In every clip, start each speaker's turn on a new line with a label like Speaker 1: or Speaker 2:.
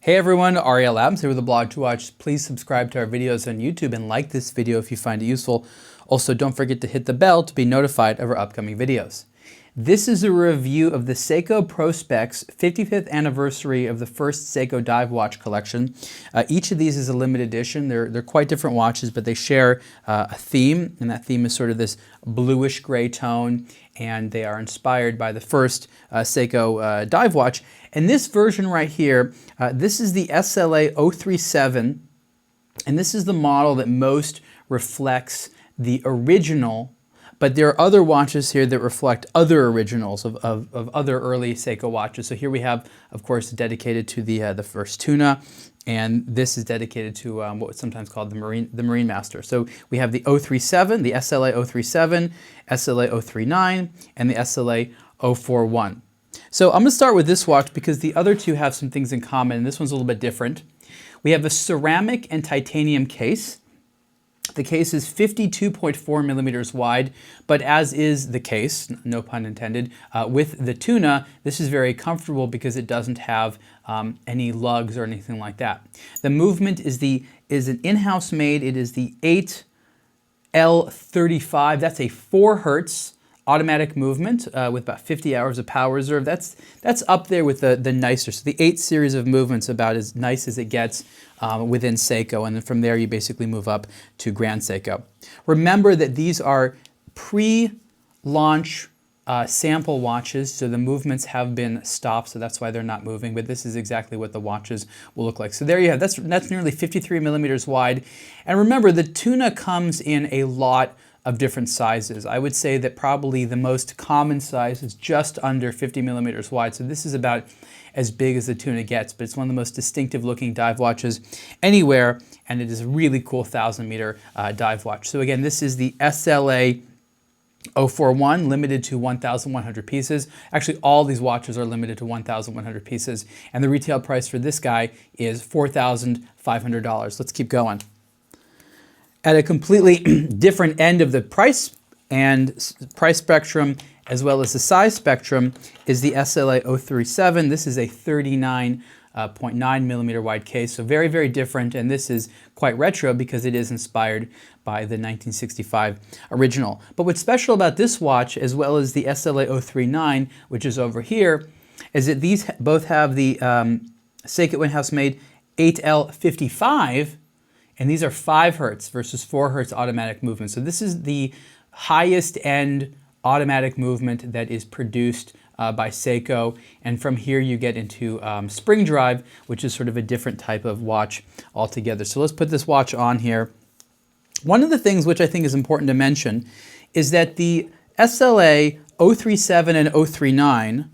Speaker 1: Hey everyone, Ariel Adams here with aBlogtoWatch. Please subscribe to our videos on YouTube and like this video if you find it useful. Also, don't forget to hit the bell to be notified of our upcoming videos. This is a review of the Seiko Prospex 55th anniversary of the first Seiko dive watch collection. Each of these is a limited edition. They're quite different watches, but they share a theme, and that theme is sort of this bluish gray tone, and they are inspired by the first Seiko dive watch. And this version right here, this is the SLA037, and this is the model that most reflects the original, but there are other watches here that reflect other originals of other early Seiko watches. So here we have, of course, dedicated to the first Tuna, and this is dedicated to what's sometimes called the Marine Master. So we have the 037, the SLA037, SLA039, and the SLA041. So I'm going to start with this watch because the other two have some things in common, and this one's a little bit different. We have a ceramic and titanium case. The case is 52.4 millimeters wide, but as is the case, no pun intended, with the Tuna, this is very comfortable because it doesn't have any lugs or anything like that. The movement is an in-house made. It is the 8L35. That's a 4 hertz automatic movement with about 50 hours of power reserve. That's up there with the nicer. So the 8 series of movements about as nice as it gets within Seiko, and then from there you basically move up to Grand Seiko. Remember that these are pre-launch sample watches, so the movements have been stopped, so that's why they're not moving, but this is exactly what the watches will look like. So there you have, that's nearly 53 millimeters wide. And remember, the Tuna comes in a lot of different sizes. I would say that probably the most common size is just under 50 millimeters wide. So this is about as big as the Tuna gets, but it's one of the most distinctive looking dive watches anywhere, and it is a really cool 1,000-meter dive watch. So again, this is the SLA041, limited to 1,100 pieces. Actually, all these watches are limited to 1,100 pieces, and the retail price for this guy is $4,500. Let's keep going. At a completely different end of the price spectrum, as well as the size spectrum, is the SLA037. This is a 39.9 millimeter wide case, so very, very different, and this is quite retro because it is inspired by the 1965 original. But what's special about this watch, as well as the SLA039, which is over here, is that these both have the Seiko in-house made 8L55, and these are 5 hertz versus 4 hertz automatic movement. So this is the highest end automatic movement that is produced by Seiko. And from here you get into spring drive, which is sort of a different type of watch altogether. So let's put this watch on here. One of the things which I think is important to mention is that the SLA037 and 039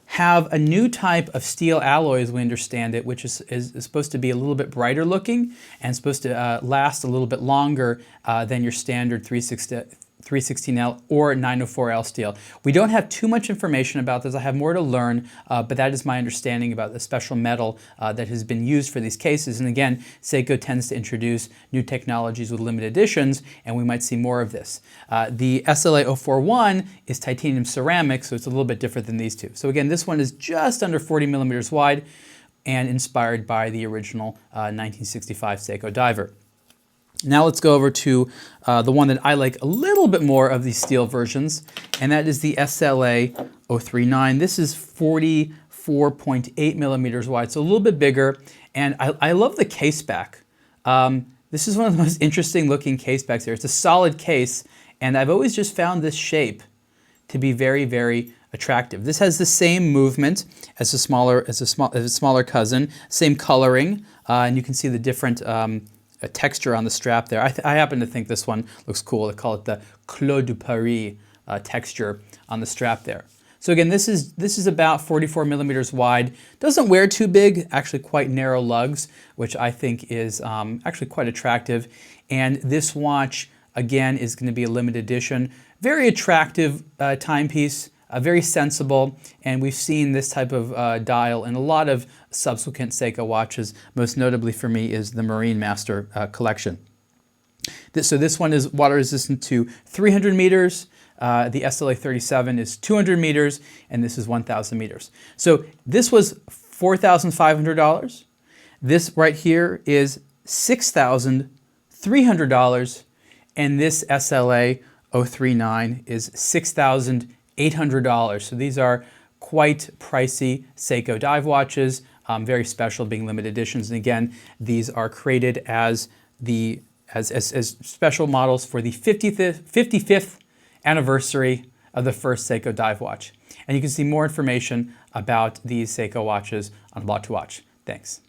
Speaker 1: have a new type of steel alloy, as we understand it, which is supposed to be a little bit brighter looking and supposed to last a little bit longer than your standard 316L or 904L steel. We don't have too much information about this. I have more to learn, but that is my understanding about the special metal that has been used for these cases. And again, Seiko tends to introduce new technologies with limited editions, and we might see more of this. The SLA041 is titanium ceramic, so it's a little bit different than these two. So again, this one is just under 40 millimeters wide and inspired by the original 1965 Seiko diver. Now let's go over to the one that I like a little bit more of these steel versions, and that is the SLA039. This is 44.8 millimeters wide, so a little bit bigger, and I love the case back. This is one of the most interesting looking case backs here. It's a solid case, and I've always just found this shape to be very, very attractive. This has the same movement as a smaller cousin, same coloring, and you can see the different a texture on the strap there. I happen to think this one looks cool. They call it the Clos du Paris texture on the strap there. So again, this is about 44 millimeters wide. Doesn't wear too big, actually quite narrow lugs, which I think is actually quite attractive. And this watch, again, is going to be a limited edition. Very attractive timepiece. Very sensible, and we've seen this type of dial in a lot of subsequent Seiko watches. Most notably for me is the Marine Master collection. So this one is water resistant to 300 meters. The SLA37 is 200 meters, and this is 1,000 meters. So this was $4,500. This right here is $6,300, and this SLA039 is $6,800. So these are quite pricey Seiko dive watches, very special, being limited editions. And again, these are created as special models for the 55th anniversary of the first Seiko dive watch. And you can see more information about these Seiko watches on aBlogtoWatch. Thanks.